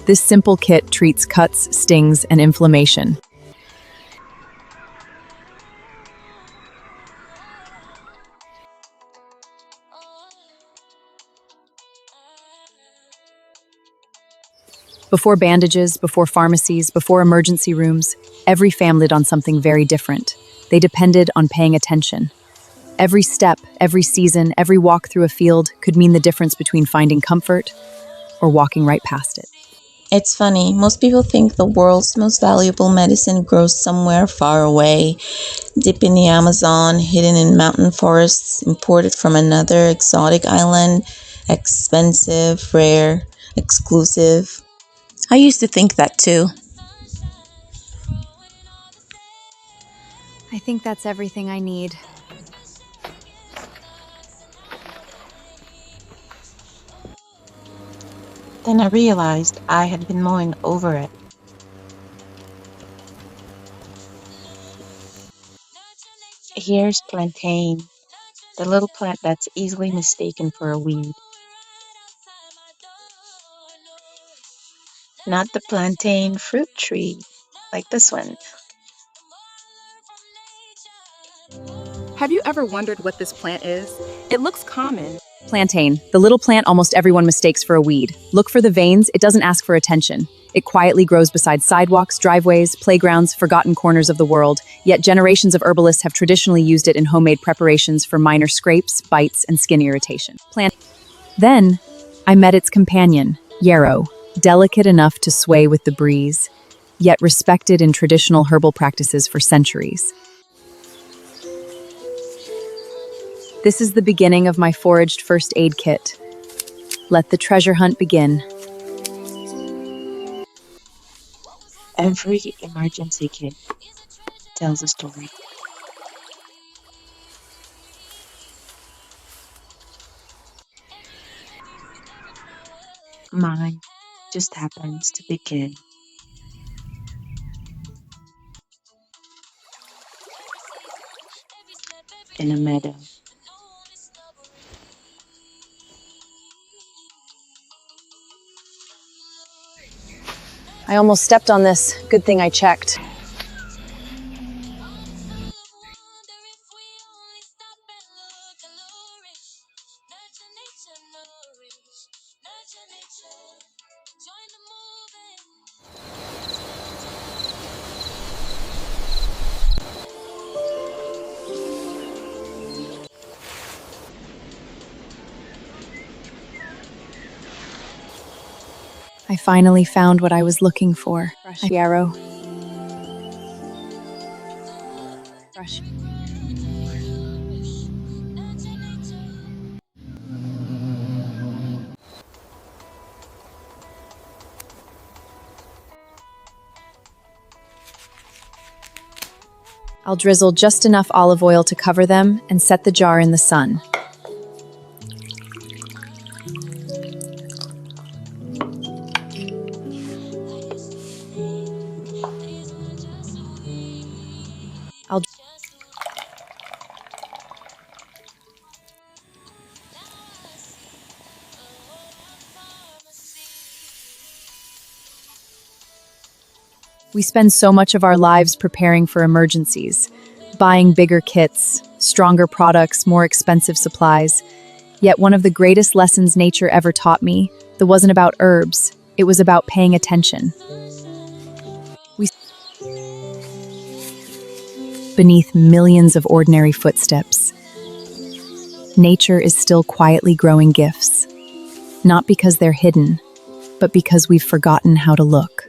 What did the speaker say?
This simple kit treats cuts, stings, and inflammation. Before bandages, before pharmacies, before emergency rooms, every family lived on something very different. They depended on paying attention. Every step, every season, every walk through a field could mean the difference between finding comfort or walking right past it. It's funny, most people think the world's most valuable medicine grows somewhere far away, deep in the Amazon, hidden in mountain forests, imported from another exotic island, expensive, rare, exclusive. I used to think that too. I think that's everything I need. Then I realized I had been mulling over it. Here's Plantain, the little plant that's easily mistaken for a weed. Not the plantain fruit tree, like this one. Have you ever wondered what this plant is? It looks common. Plantain, the little plant almost everyone mistakes for a weed. Look for the veins, it doesn't ask for attention. It quietly grows beside sidewalks, driveways, playgrounds, forgotten corners of the world, yet generations of herbalists have traditionally used it in homemade preparations for minor scrapes, bites, and skin irritation. Then, I met its companion, Yarrow, delicate enough to sway with the breeze, yet respected in traditional herbal practices for centuries. This is the beginning of my Foraged First Aid Kit. Let the treasure hunt begin. Every emergency kit tells a story. Mine just happens to begin in a meadow. I almost stepped on this. Good thing I checked. I finally found what I was looking for. Yarrow. Brush. I'll drizzle just enough olive oil to cover them and set the jar in the sun. We spend so much of our lives preparing for emergencies, buying bigger kits, stronger products, more expensive supplies. Yet one of the greatest lessons nature ever taught me, that wasn't about herbs, it was about paying attention. Beneath millions of ordinary footsteps, nature is still quietly growing gifts, not because they're hidden, but because we've forgotten how to look.